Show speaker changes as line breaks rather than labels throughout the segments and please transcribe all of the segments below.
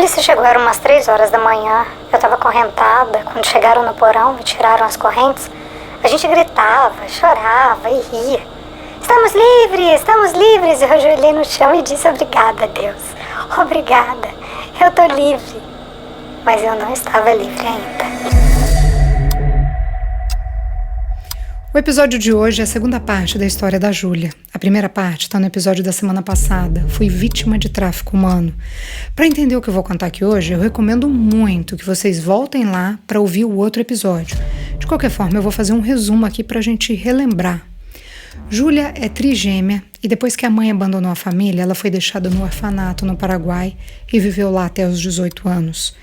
polícia chegou, eram umas 3 horas da manhã. Eu tava acorrentada. Quando chegaram no porão, me tiraram as correntes. A gente gritava, chorava e ria. Estamos livres, estamos livres. Eu ajoelhei no chão e disse obrigada, Deus. Obrigada, eu tô livre. Mas eu não estava livre ainda.
O episódio de hoje é a segunda parte da história da Júlia. A primeira parte está no episódio da semana passada. Fui vítima de tráfico humano. Para entender o que eu vou contar aqui hoje, eu recomendo muito que vocês voltem lá para ouvir o outro episódio. De qualquer forma, eu vou fazer um resumo aqui para a gente relembrar. Júlia é trigêmea e depois que a mãe abandonou a família, ela foi deixada no orfanato no Paraguai e viveu lá até os 18 anos.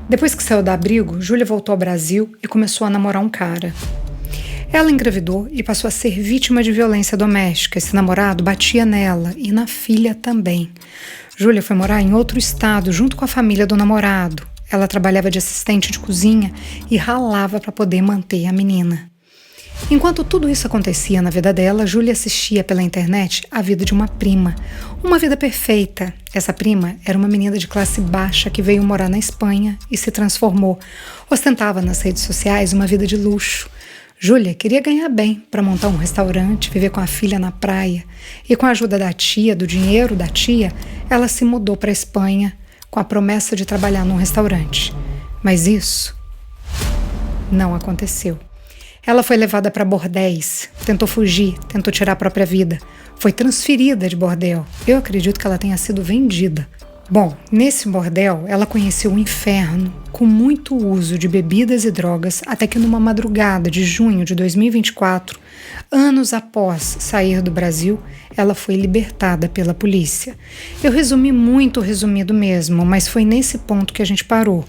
Depois que saiu do abrigo, Júlia voltou ao Brasil e começou a namorar um cara. Ela engravidou e passou a ser vítima de violência doméstica. Esse namorado batia nela e na filha também. Júlia foi morar em outro estado junto com a família do namorado. Ela trabalhava de assistente de cozinha e ralava para poder manter a menina. Enquanto tudo isso acontecia na vida dela, Júlia assistia pela internet a vida de uma prima. Uma vida perfeita. Essa prima era uma menina de classe baixa que veio morar na Espanha e se transformou. Ostentava nas redes sociais uma vida de luxo. Júlia queria ganhar bem para montar um restaurante, viver com a filha na praia. E com a ajuda da tia, do dinheiro da tia, ela se mudou para a Espanha com a promessa de trabalhar num restaurante. Mas isso não aconteceu. Ela foi levada para bordéis, tentou fugir, tentou tirar a própria vida. Foi transferida de bordel. Eu acredito que ela tenha sido vendida. Bom, nesse bordel, ela conheceu o inferno com muito uso de bebidas e drogas, até que numa madrugada de junho de 2024, anos após sair do Brasil, ela foi libertada pela polícia. Eu resumi muito resumido mesmo, mas foi nesse ponto que a gente parou.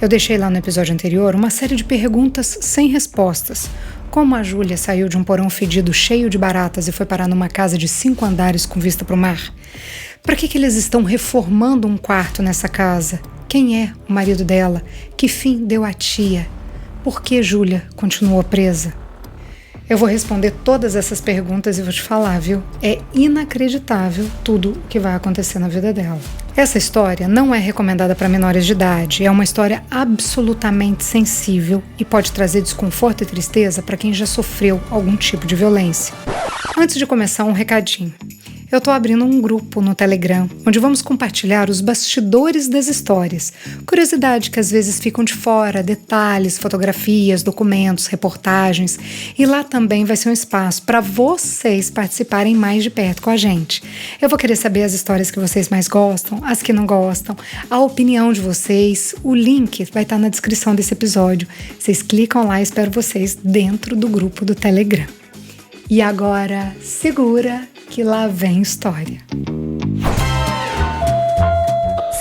Eu deixei lá no episódio anterior uma série de perguntas sem respostas. Como a Júlia saiu de um porão fedido cheio de baratas e foi parar numa casa de 5 andares com vista para o mar? Para que eles estão reformando um quarto nessa casa? Quem é o marido dela? Que fim deu a tia? Por que Júlia continuou presa? Eu vou responder todas essas perguntas e vou te falar, viu? É inacreditável tudo o que vai acontecer na vida dela. Essa história não é recomendada para menores de idade. É uma história absolutamente sensível e pode trazer desconforto e tristeza para quem já sofreu algum tipo de violência. Antes de começar, um recadinho. Eu estou abrindo um grupo no Telegram, onde vamos compartilhar os bastidores das histórias. Curiosidade que às vezes ficam de fora, detalhes, fotografias, documentos, reportagens. E lá também vai ser um espaço para vocês participarem mais de perto com a gente. Eu vou querer saber as histórias que vocês mais gostam, as que não gostam, a opinião de vocês. O link vai estar na descrição desse episódio. Vocês clicam lá e espero vocês dentro do grupo do Telegram. E agora, segura que lá vem história.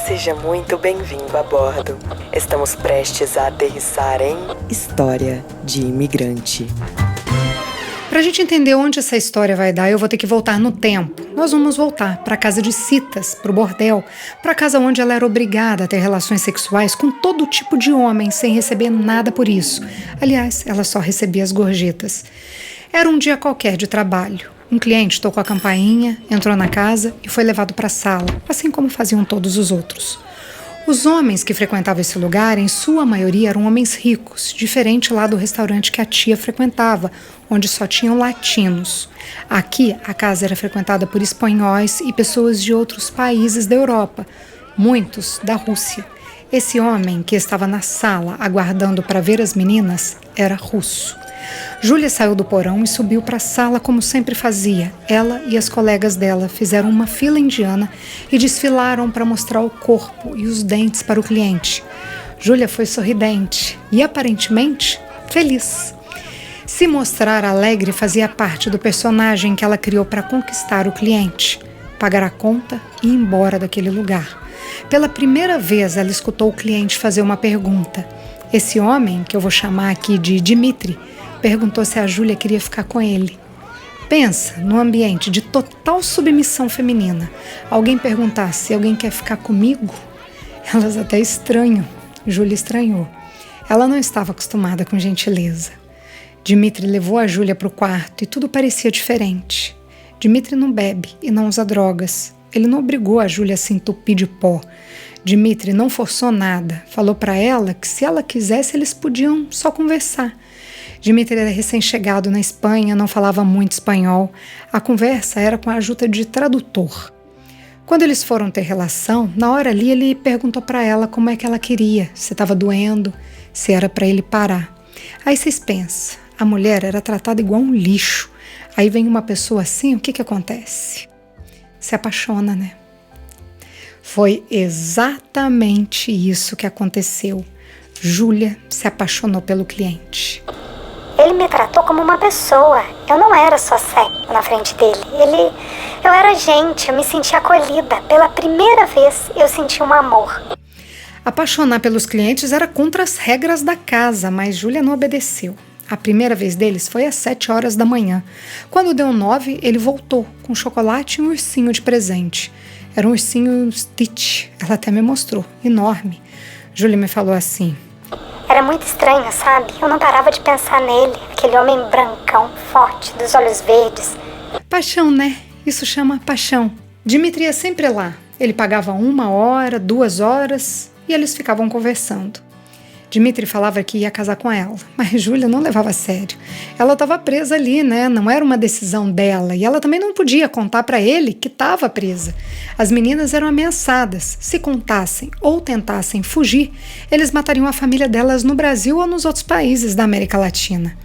Seja muito bem-vindo a bordo. Estamos prestes a aterrissar em História de Imigrante.
Para a gente entender onde essa história vai dar, eu vou ter que voltar no tempo. Nós vamos voltar para a casa de Citas, para o bordel, para a casa onde ela era obrigada a ter relações sexuais com todo tipo de homem, sem receber nada por isso. Aliás, ela só recebia as gorjetas. Era um dia qualquer de trabalho. Um cliente tocou a campainha, entrou na casa e foi levado para a sala, assim como faziam todos os outros. Os homens que frequentavam esse lugar, em sua maioria, eram homens ricos, diferente lá do restaurante que a tia frequentava, onde só tinham latinos. Aqui, a casa era frequentada por espanhóis e pessoas de outros países da Europa, muitos da Rússia. Esse homem que estava na sala aguardando para ver as meninas era russo. Júlia saiu do porão e subiu para a sala como sempre fazia. Ela e as colegas dela fizeram uma fila indiana e desfilaram para mostrar o corpo e os dentes para o cliente. Júlia foi sorridente e, aparentemente, feliz. Se mostrar alegre fazia parte do personagem que ela criou para conquistar o cliente, pagar a conta e ir embora daquele lugar. Pela primeira vez, ela escutou o cliente fazer uma pergunta. Esse homem, que eu vou chamar aqui de Dmitry, perguntou se a Júlia queria ficar com ele. Pensa num ambiente de total submissão feminina. Alguém perguntar se alguém quer ficar comigo? Elas até estranham. Júlia estranhou. Ela não estava acostumada com gentileza. Dmitry levou a Júlia para o quarto e tudo parecia diferente. Dmitry não bebe e não usa drogas. Ele não obrigou a Júlia a se entupir de pó. Dmitry não forçou nada, falou para ela que se ela quisesse eles podiam só conversar. Dmitry era recém-chegado na Espanha, não falava muito espanhol, a conversa era com a ajuda de tradutor. Quando eles foram ter relação, na hora ali ele perguntou para ela como é que ela queria, se estava doendo, se era para ele parar. Aí vocês pensam, a mulher era tratada igual um lixo. Aí vem uma pessoa assim, o que acontece? Se apaixona, né? Foi exatamente isso que aconteceu. Júlia se apaixonou pelo cliente.
Ele me tratou como uma pessoa. Eu não era só cego na frente dele. Eu era gente, eu me senti acolhida. Pela primeira vez eu senti um amor.
Apaixonar pelos clientes era contra as regras da casa, mas Júlia não obedeceu. A primeira vez deles foi às 7 horas da manhã. Quando deu 9, ele voltou com chocolate e um ursinho de presente. Era um ursinho Stitch, ela até me mostrou, enorme. Júlia me falou assim:
era muito estranho, sabe? Eu não parava de pensar nele, aquele homem brancão, forte, dos olhos verdes.
Paixão, né? Isso chama paixão. Dmitry ia sempre lá. Ele pagava 1 hora, 2 horas e eles ficavam conversando. Dmitry falava que ia casar com ela, mas Júlia não levava a sério. Ela estava presa ali, né? Não era uma decisão dela e ela também não podia contar para ele que estava presa. As meninas eram ameaçadas. Se contassem ou tentassem fugir, eles matariam a família delas no Brasil ou nos outros países da América Latina.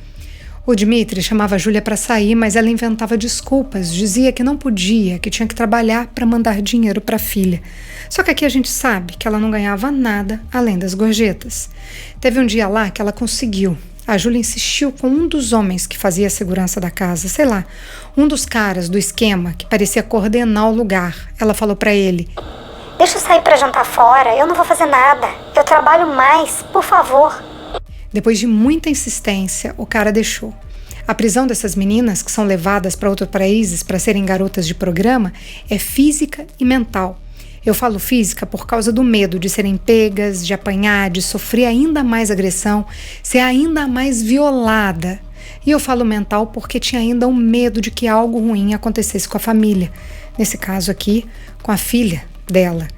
O Dmitry chamava a Júlia para sair, mas ela inventava desculpas, dizia que não podia, que tinha que trabalhar para mandar dinheiro para a filha. Só que aqui a gente sabe que ela não ganhava nada além das gorjetas. Teve um dia lá que ela conseguiu. A Júlia insistiu com um dos homens que fazia a segurança da casa, sei lá, um dos caras do esquema que parecia coordenar o lugar. Ela falou para ele:
deixa eu sair para jantar fora, eu não vou fazer nada. Eu trabalho mais, por favor.
Depois de muita insistência, o cara deixou. A prisão dessas meninas, que são levadas para outros países para serem garotas de programa, é física e mental. Eu falo física por causa do medo de serem pegas, de apanhar, de sofrer ainda mais agressão, ser ainda mais violada. E eu falo mental porque tinha ainda um medo de que algo ruim acontecesse com a família. Nesse caso aqui, com a filha dela.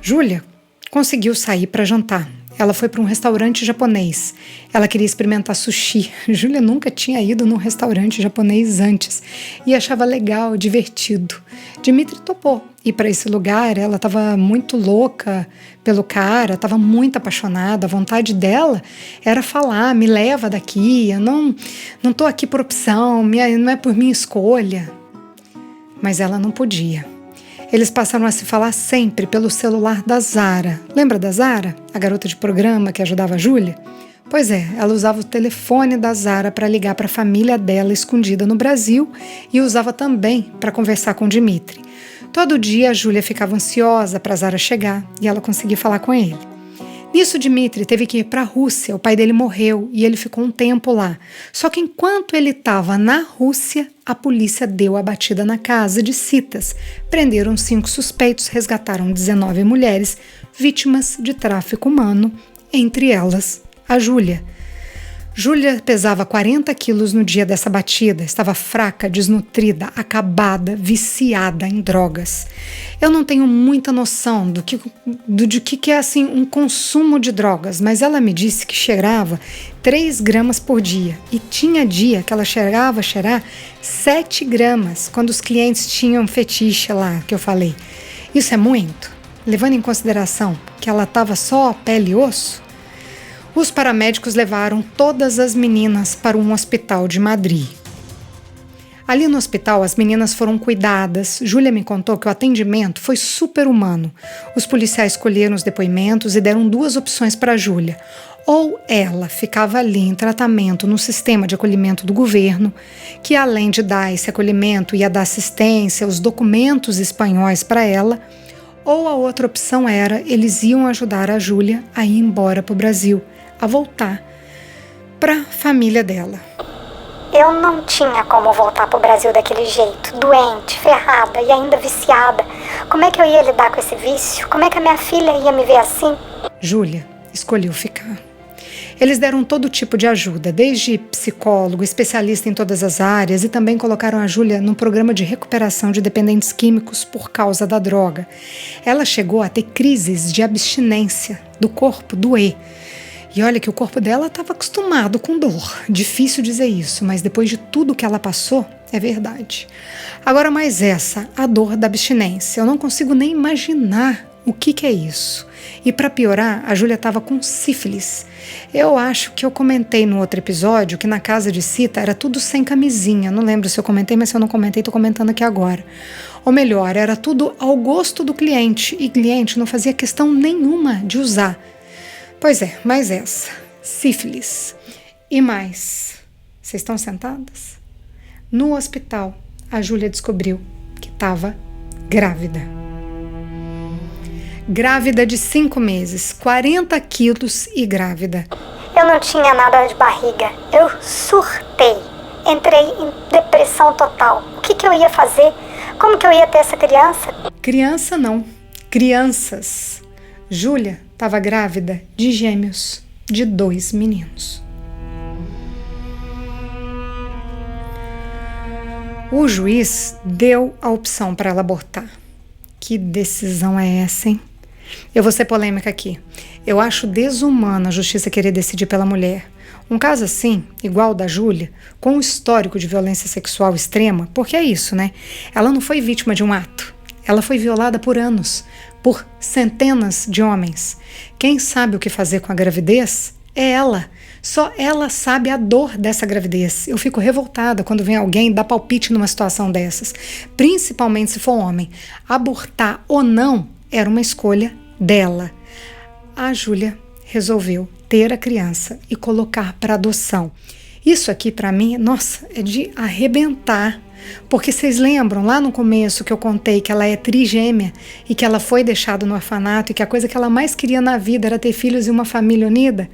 Júlia conseguiu sair para jantar. Ela foi para um restaurante japonês. Ela queria experimentar sushi. Júlia nunca tinha ido num restaurante japonês antes e achava legal, divertido. Dmitry topou ir para esse lugar. Ela estava muito louca pelo cara, estava muito apaixonada. A vontade dela era falar: me leva daqui, eu não estou aqui por opção, não é por minha escolha. Mas ela não podia. Eles passaram a se falar sempre pelo celular da Zara. Lembra da Zara? A garota de programa que ajudava a Júlia? Pois é, ela usava o telefone da Zara para ligar para a família dela escondida no Brasil e usava também para conversar com o Dmitry. Todo dia a Júlia ficava ansiosa para a Zara chegar e ela conseguia falar com ele. Nisso, Dmitry teve que ir para a Rússia. O pai dele morreu e ele ficou um tempo lá. Só que enquanto ele estava na Rússia, a polícia deu a batida na casa de Citas. Prenderam 5 suspeitos, resgataram 19 mulheres vítimas de tráfico humano, entre elas a Júlia. Júlia pesava 40 quilos no dia dessa batida, estava fraca, desnutrida, acabada, viciada em drogas. Eu não tenho muita noção de que é assim um consumo de drogas, mas ela me disse que cheirava 3 gramas por dia e tinha dia que ela chegava a cheirar 7 gramas quando os clientes tinham fetiche lá, que eu falei. Isso é muito, levando em consideração que ela estava só pele e osso. Os paramédicos levaram todas as meninas para um hospital de Madrid. Ali no hospital, as meninas foram cuidadas. Júlia me contou que o atendimento foi super humano. Os policiais colheram os depoimentos e deram 2 opções para Júlia. Ou ela ficava ali em tratamento no sistema de acolhimento do governo, que além de dar esse acolhimento ia dar assistência, os documentos espanhóis para ela, ou a outra opção era eles iam ajudar a Júlia a ir embora para o Brasil, a voltar para a família dela.
Eu não tinha como voltar pro Brasil daquele jeito, doente, ferrada e ainda viciada. Como é que eu ia lidar com esse vício? Como é que a minha filha ia me ver assim?
Júlia escolheu ficar. Eles deram todo tipo de ajuda, desde psicólogo, especialista em todas as áreas, e também colocaram a Júlia num programa de recuperação de dependentes químicos por causa da droga. Ela chegou a ter crises de abstinência, do corpo doer. E olha que o corpo dela estava acostumado com dor. Difícil dizer isso, mas depois de tudo que ela passou, é verdade. Agora mais essa, a dor da abstinência. Eu não consigo nem imaginar o que é isso. E para piorar, a Júlia estava com sífilis. Eu acho que eu comentei no outro episódio que na casa de Cita era tudo sem camisinha. Não lembro se eu comentei, mas se eu não comentei, estou comentando aqui agora. Ou melhor, era tudo ao gosto do cliente. E o cliente não fazia questão nenhuma de usar. Pois é, mais essa. Sífilis. E mais. Vocês estão sentadas? No hospital, a Júlia descobriu que estava grávida. Grávida de 5 meses, 40 quilos e grávida.
Eu não tinha nada de barriga. Eu surtei. Entrei em depressão total. O que eu ia fazer? Como que eu ia ter essa criança?
Criança não. Crianças. Júlia estava grávida de gêmeos, de 2 meninos. O juiz deu a opção para ela abortar. Que decisão é essa, hein? Eu vou ser polêmica aqui. Eu acho desumano a justiça querer decidir pela mulher. Um caso assim, igual o da Júlia, com um histórico de violência sexual extrema, porque é isso, né? Ela não foi vítima de um ato. Ela foi violada por anos, por centenas de homens. Quem sabe o que fazer com a gravidez é ela. Só ela sabe a dor dessa gravidez. Eu fico revoltada quando vem alguém dar palpite numa situação dessas, principalmente se for homem. Abortar ou não era uma escolha dela. A Júlia resolveu ter a criança e colocar para adoção. Isso aqui para mim, nossa, é de arrebentar. Porque vocês lembram lá no começo que eu contei que ela é trigêmea e que ela foi deixada no orfanato e que a coisa que ela mais queria na vida era ter filhos e uma família unida?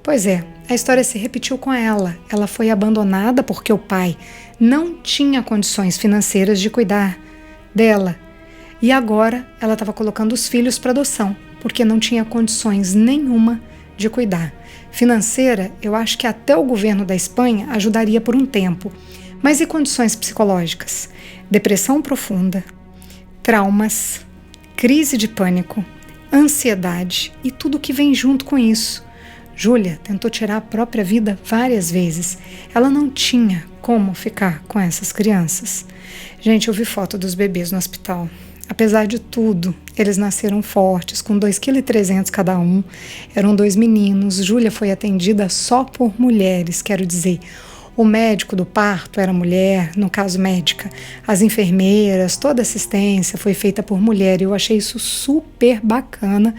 Pois é, a história se repetiu com ela. Ela foi abandonada porque o pai não tinha condições financeiras de cuidar dela. E agora ela estava colocando os filhos para adoção, porque não tinha condições nenhuma de cuidar. Financeira, eu acho que até o governo da Espanha ajudaria por um tempo. Mas e condições psicológicas? Depressão profunda, traumas, crise de pânico, ansiedade e tudo o que vem junto com isso. Júlia tentou tirar a própria vida várias vezes. Ela não tinha como ficar com essas crianças. Gente, eu vi foto dos bebês no hospital. Apesar de tudo, eles nasceram fortes, com 2,3 kg cada um. Eram 2 meninos. Júlia foi atendida só por mulheres, quero dizer. O médico do parto era mulher, no caso médica. As enfermeiras, toda a assistência foi feita por mulher. E eu achei isso super bacana.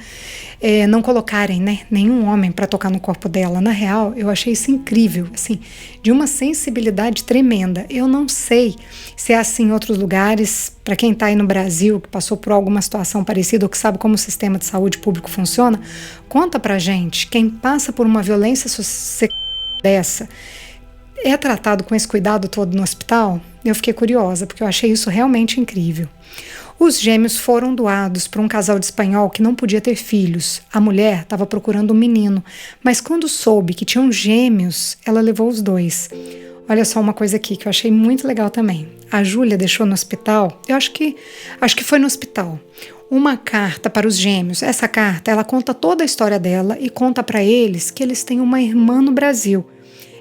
Não colocarem, né, nenhum homem para tocar no corpo dela. Na real, eu achei isso incrível, assim, de uma sensibilidade tremenda. Eu não sei se é assim em outros lugares. Para quem está aí no Brasil, que passou por alguma situação parecida ou que sabe como o sistema de saúde público funciona, conta pra gente. Quem passa por uma violência sexual dessa é tratado com esse cuidado todo no hospital? Eu fiquei curiosa, porque eu achei isso realmente incrível. Os gêmeos foram doados para um casal de espanhol que não podia ter filhos. A mulher estava procurando um menino, mas quando soube que tinham gêmeos, ela levou os 2. Olha só uma coisa aqui que eu achei muito legal também. A Júlia deixou no hospital, eu acho que foi no hospital, uma carta para os gêmeos. Essa carta, ela conta toda a história dela e conta para eles que eles têm uma irmã no Brasil.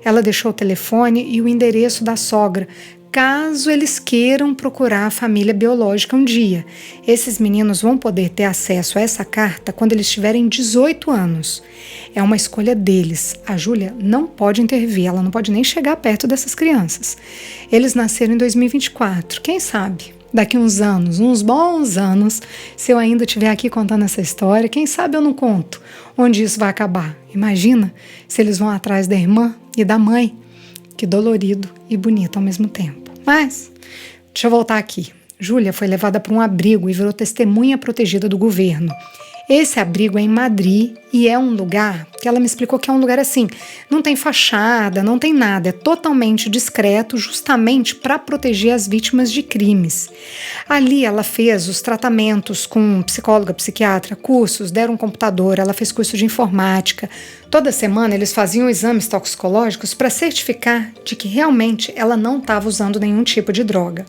Ela deixou o telefone e o endereço da sogra, caso eles queiram procurar a família biológica um dia. Esses meninos vão poder ter acesso a essa carta quando eles tiverem 18 anos. É uma escolha deles. A Júlia não pode intervir, ela não pode nem chegar perto dessas crianças. Eles nasceram em 2024, quem sabe? Daqui uns anos, uns bons anos, se eu ainda estiver aqui contando essa história, quem sabe eu não conto onde isso vai acabar. Imagina se eles vão atrás da irmã e da mãe. Que dolorido e bonito ao mesmo tempo. Mas, deixa eu voltar aqui. Júlia foi levada para um abrigo e virou testemunha protegida do governo. Esse abrigo é em Madrid e é um lugar que ela me explicou que é um lugar assim, não tem fachada, não tem nada, é totalmente discreto, justamente para proteger as vítimas de crimes. Ali ela fez os tratamentos com psicóloga, psiquiatra, cursos, deram um computador, ela fez curso de informática. Toda semana eles faziam exames toxicológicos para certificar de que realmente ela não estava usando nenhum tipo de droga.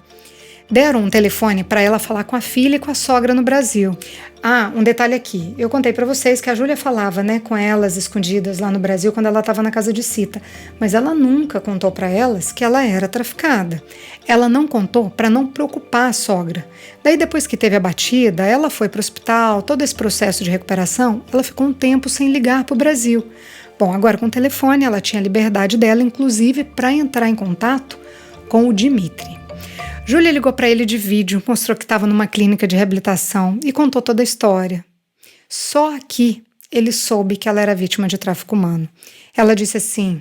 Deram um telefone para ela falar com a filha e com a sogra no Brasil. Ah, um detalhe aqui. Eu contei para vocês que a Júlia falava, com elas escondidas lá no Brasil quando ela estava na casa de Cita, mas ela nunca contou para elas que ela era traficada. Ela não contou para não preocupar a sogra. Daí depois que teve a batida, ela foi para o hospital, todo esse processo de recuperação, ela ficou um tempo sem ligar para o Brasil. Bom, agora com o telefone ela tinha a liberdade dela, inclusive para entrar em contato com o Dimitri. Júlia ligou para ele de vídeo, mostrou que estava numa clínica de reabilitação e contou toda a história. Só aqui ele soube que ela era vítima de tráfico humano. Ela disse assim: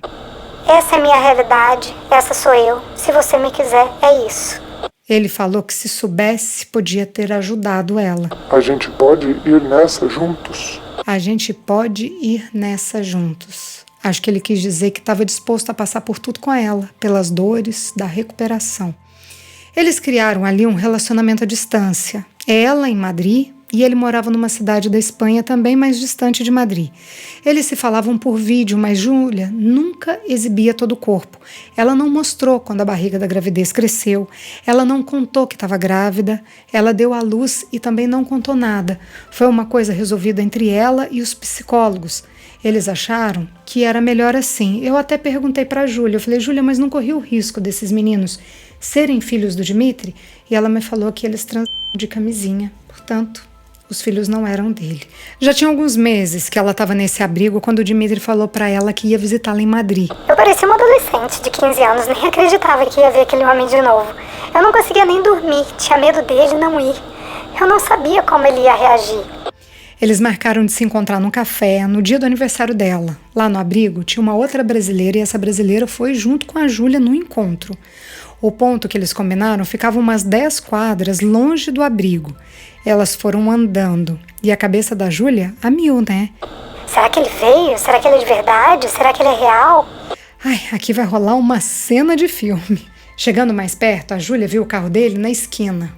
essa é minha realidade, essa sou eu. Se você me quiser, é isso.
Ele falou que se soubesse, podia ter ajudado ela.
A gente pode ir nessa juntos?
A gente pode ir nessa juntos. Acho que ele quis dizer que estava disposto a passar por tudo com ela, pelas dores da recuperação. Eles criaram ali um relacionamento à distância. Ela em Madrid e ele morava numa cidade da Espanha também mais distante de Madrid. Eles se falavam por vídeo, mas Júlia nunca exibia todo o corpo. Ela não mostrou quando a barriga da gravidez cresceu. Ela não contou que estava grávida. Ela deu à luz e também não contou nada. Foi uma coisa resolvida entre ela e os psicólogos. Eles acharam que era melhor assim. Eu até perguntei para a Júlia, eu falei: Júlia, mas não corria o risco desses meninos serem filhos do Dimitri? E ela me falou que eles transaram de camisinha, portanto, os filhos não eram dele. Já tinha alguns meses que ela estava nesse abrigo quando o Dimitri falou para ela que ia visitá-la em Madrid.
Eu parecia uma adolescente de 15 anos, nem acreditava que ia ver aquele homem de novo. Eu não conseguia nem dormir, tinha medo dele não ir. Eu não sabia como ele ia reagir.
Eles marcaram de se encontrar num café no dia do aniversário dela. Lá no abrigo tinha uma outra brasileira e essa brasileira foi junto com a Júlia no encontro. O ponto que eles combinaram ficava umas 10 quadras longe do abrigo. Elas foram andando e a cabeça da Júlia a mil, né?
Será que ele veio? Será que ele é de verdade? Será que ele é real?
Ai, aqui vai rolar uma cena de filme. Chegando mais perto, a Júlia viu o carro dele na esquina.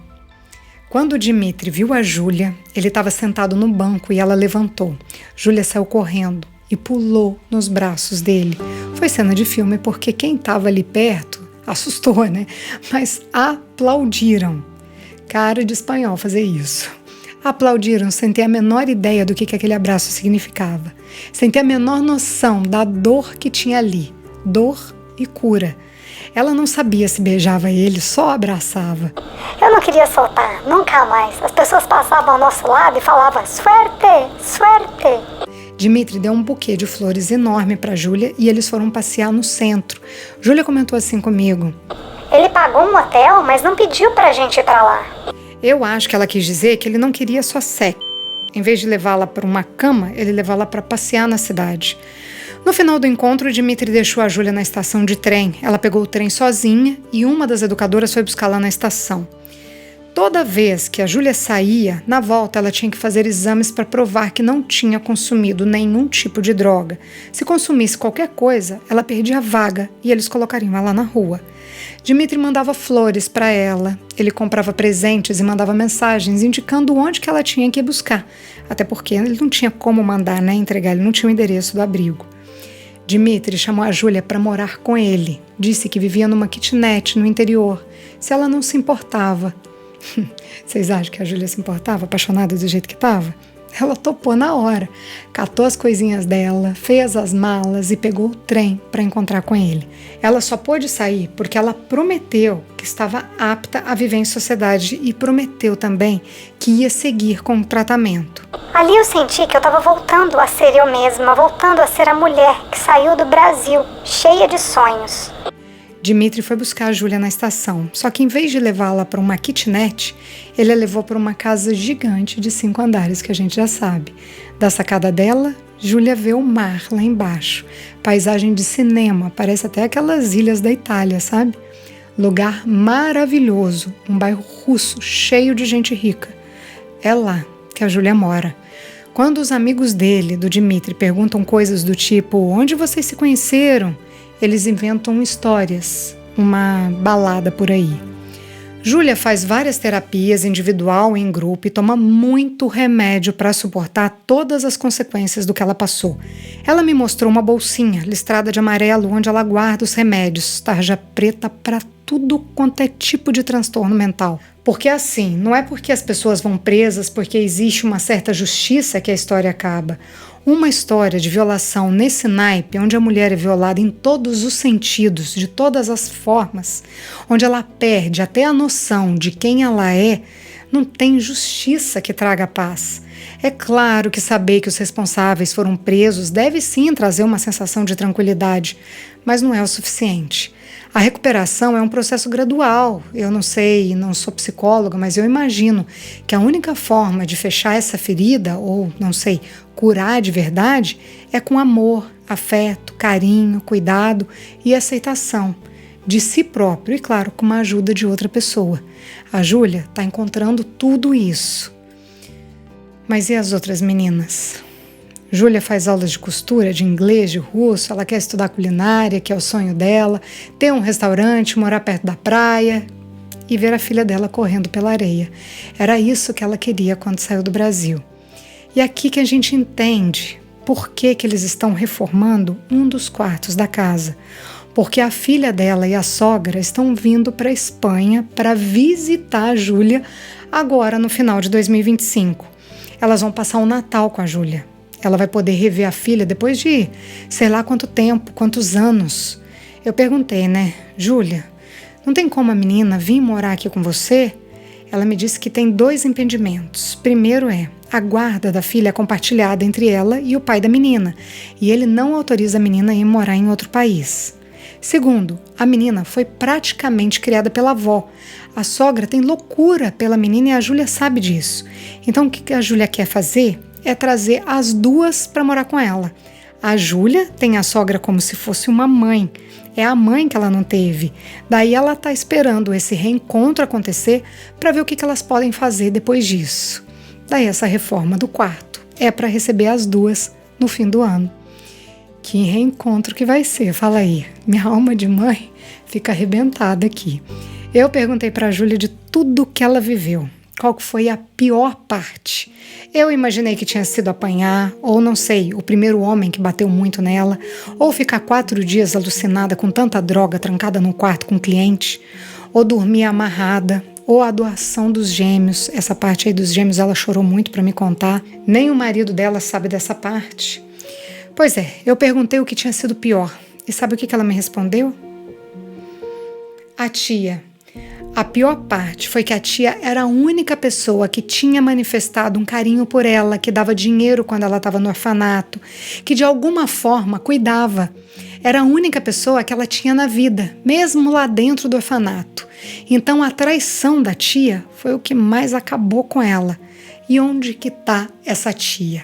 Quando o Dimitri viu a Júlia, ele estava sentado no banco e ela levantou. Júlia saiu correndo e pulou nos braços dele. Foi cena de filme porque quem estava ali perto assustou, né? Mas aplaudiram. Cara de espanhol fazer isso. Aplaudiram sem ter a menor ideia do que aquele abraço significava. Sem ter a menor noção da dor que tinha ali. Dor e cura. Ela não sabia se beijava ele, só abraçava.
Eu não queria soltar, nunca mais. As pessoas passavam ao nosso lado e falavam: suerte, suerte.
Dimitri deu um buquê de flores enorme para Júlia e eles foram passear no centro. Júlia comentou assim comigo:
ele pagou um hotel, mas não pediu pra gente ir pra lá.
Eu acho que ela quis dizer que ele não queria só sexo. Em vez de levá-la para uma cama, ele levou-la para passear na cidade. No final do encontro, Dimitri deixou a Júlia na estação de trem. Ela pegou o trem sozinha e uma das educadoras foi buscá-la na estação. Toda vez que a Júlia saía, na volta ela tinha que fazer exames para provar que não tinha consumido nenhum tipo de droga. Se consumisse qualquer coisa, ela perdia a vaga e eles colocariam ela na rua. Dimitri mandava flores para ela, ele comprava presentes e mandava mensagens indicando onde que ela tinha que ir buscar. Até porque ele não tinha como mandar, entregar, ele não tinha o endereço do abrigo. Dimitri chamou a Júlia para morar com ele. Disse que vivia numa kitnet no interior. Se ela não se importava. Vocês acham que a Júlia se importava, apaixonada do jeito que estava? Ela topou na hora. Catou as coisinhas dela, fez as malas e pegou o trem para encontrar com ele. Ela só pôde sair porque ela prometeu que estava apta a viver em sociedade e prometeu também que ia seguir com o tratamento.
Ali eu senti que eu estava voltando a ser eu mesma, voltando a ser a mulher que saiu do Brasil, cheia de sonhos.
Dimitri foi buscar a Júlia na estação, só que em vez de levá-la para uma kitnet, ele a levou para uma casa gigante de 5 andares, que a gente já sabe. Da sacada dela, Júlia vê o mar lá embaixo. Paisagem de cinema, parece até aquelas ilhas da Itália, sabe? Lugar maravilhoso, um bairro russo cheio de gente rica. É lá que a Júlia mora. Quando os amigos dele, do Dmitry, perguntam coisas do tipo onde vocês se conheceram, eles inventam histórias, uma balada por aí. Júlia faz várias terapias individual e em grupo e toma muito remédio para suportar todas as consequências do que ela passou. Ela me mostrou uma bolsinha listrada de amarelo onde ela guarda os remédios, tarja preta para tudo quanto é tipo de transtorno mental. Porque assim, não é porque as pessoas vão presas porque existe uma certa justiça que a história acaba. Uma história de violação nesse naipe, onde a mulher é violada em todos os sentidos, de todas as formas, onde ela perde até a noção de quem ela é, não tem justiça que traga paz. É claro que saber que os responsáveis foram presos deve sim trazer uma sensação de tranquilidade, mas não é o suficiente. A recuperação é um processo gradual. Eu não sei, não sou psicóloga, mas eu imagino que a única forma de fechar essa ferida, ou, não sei, curar de verdade, é com amor, afeto, carinho, cuidado e aceitação de si próprio e, claro, com uma ajuda de outra pessoa. A Júlia está encontrando tudo isso. Mas e as outras meninas? Júlia faz aulas de costura, de inglês, de russo, ela quer estudar culinária, que é o sonho dela, ter um restaurante, morar perto da praia e ver a filha dela correndo pela areia. Era isso que ela queria quando saiu do Brasil. E aqui que a gente entende por que eles estão reformando um dos quartos da casa. Porque a filha dela e a sogra estão vindo para a Espanha para visitar a Júlia agora no final de 2025. Elas vão passar o Natal com a Júlia. Ela vai poder rever a filha depois de sei lá quanto tempo, quantos anos. Eu perguntei, né? Júlia, não tem como a menina vir morar aqui com você? Ela me disse que tem 2 impedimentos. Primeiro a guarda da filha é compartilhada entre ela e o pai da menina, e ele não autoriza a menina a ir morar em outro país. Segundo, a menina foi praticamente criada pela avó. A sogra tem loucura pela menina e a Júlia sabe disso. Então o que a Júlia quer fazer é trazer as 2 para morar com ela. A Júlia tem a sogra como se fosse uma mãe. É a mãe que ela não teve. Daí ela está esperando esse reencontro acontecer para ver o que elas podem fazer depois disso. Daí essa reforma do quarto é para receber as 2 no fim do ano. Que reencontro que vai ser, fala aí. Minha alma de mãe fica arrebentada aqui. Eu perguntei para a Júlia de tudo que ela viveu. Qual foi a pior parte? Eu imaginei que tinha sido apanhar, ou não sei, o primeiro homem que bateu muito nela, ou ficar 4 dias alucinada com tanta droga trancada num quarto com cliente, ou dormir amarrada, ou a doação dos gêmeos. Essa parte aí dos gêmeos ela chorou muito para me contar. Nem o marido dela sabe dessa parte. Pois é, eu perguntei o que tinha sido pior. E sabe o que ela me respondeu? A tia. A pior parte foi que a tia era a única pessoa que tinha manifestado um carinho por ela, que dava dinheiro quando ela estava no orfanato, que de alguma forma cuidava. Era a única pessoa que ela tinha na vida, mesmo lá dentro do orfanato. Então a traição da tia foi o que mais acabou com ela. E onde que está essa tia?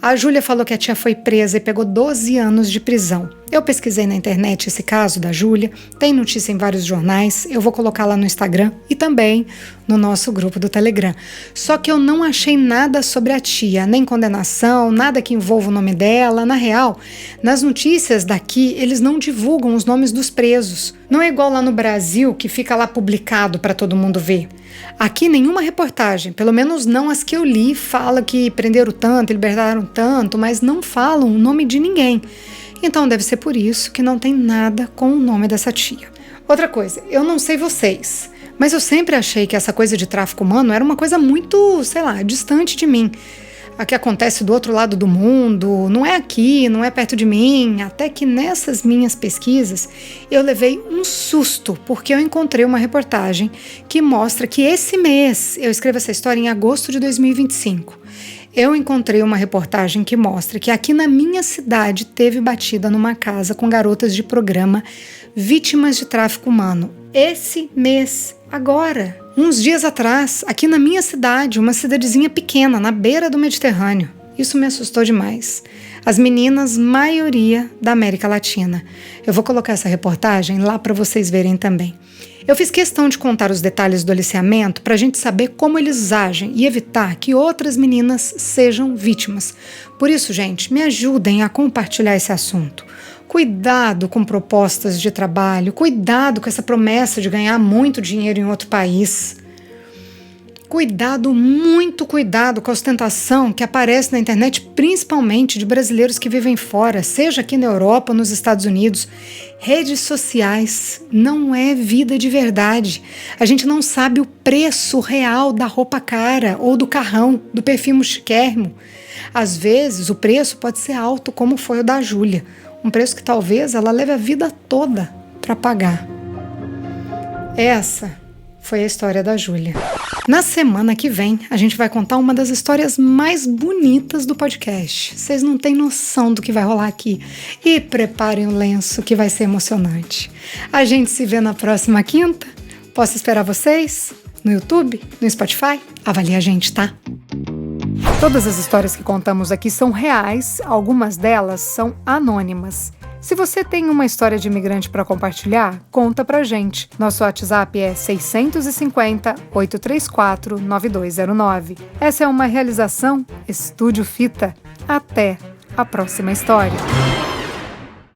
A Júlia falou que a tia foi presa e pegou 12 anos de prisão. Eu pesquisei na internet esse caso da Júlia, tem notícia em vários jornais, eu vou colocar lá no Instagram e também no nosso grupo do Telegram. Só que eu não achei nada sobre a tia, nem condenação, nada que envolva o nome dela. Na real, nas notícias daqui, eles não divulgam os nomes dos presos. Não é igual lá no Brasil, que fica lá publicado para todo mundo ver. Aqui nenhuma reportagem, pelo menos não as que eu li, fala que prenderam tanto, libertaram tanto, mas não falam o nome de ninguém. Então deve ser por isso que não tem nada com o nome dessa tia. Outra coisa, eu não sei vocês, mas eu sempre achei que essa coisa de tráfico humano era uma coisa muito, sei lá, distante de mim. A que acontece do outro lado do mundo, não é aqui, não é perto de mim. Até que nessas minhas pesquisas eu levei um susto, porque eu encontrei uma reportagem que mostra que esse mês, eu escrevo essa história em agosto de 2025, eu encontrei uma reportagem que mostra que aqui na minha cidade teve batida numa casa com garotas de programa vítimas de tráfico humano. Esse mês, agora, uns dias atrás, aqui na minha cidade, uma cidadezinha pequena, na beira do Mediterrâneo. Isso me assustou demais. As meninas, maioria da América Latina. Eu vou colocar essa reportagem lá para vocês verem também. Eu fiz questão de contar os detalhes do aliciamento para a gente saber como eles agem e evitar que outras meninas sejam vítimas. Por isso, gente, me ajudem a compartilhar esse assunto. Cuidado com propostas de trabalho, cuidado com essa promessa de ganhar muito dinheiro em outro país. Cuidado, muito cuidado com a ostentação que aparece na internet, principalmente de brasileiros que vivem fora, seja aqui na Europa ou nos Estados Unidos. Redes sociais não é vida de verdade. A gente não sabe o preço real da roupa cara ou do carrão, do perfume chiquérrimo. Às vezes o preço pode ser alto, como foi o da Júlia. Um preço que talvez ela leve a vida toda para pagar. Essa foi a história da Júlia. Na semana que vem, a gente vai contar uma das histórias mais bonitas do podcast. Vocês não têm noção do que vai rolar aqui. E preparem o lenço que vai ser emocionante. A gente se vê na próxima quinta. Posso esperar vocês? No YouTube? No Spotify? Avalie a gente, tá? Todas as histórias que contamos aqui são reais, algumas delas são anônimas. Se você tem uma história de imigrante para compartilhar, conta pra gente. Nosso WhatsApp é 650-834-9209. Essa é uma realização Estúdio Fita. Até a próxima história.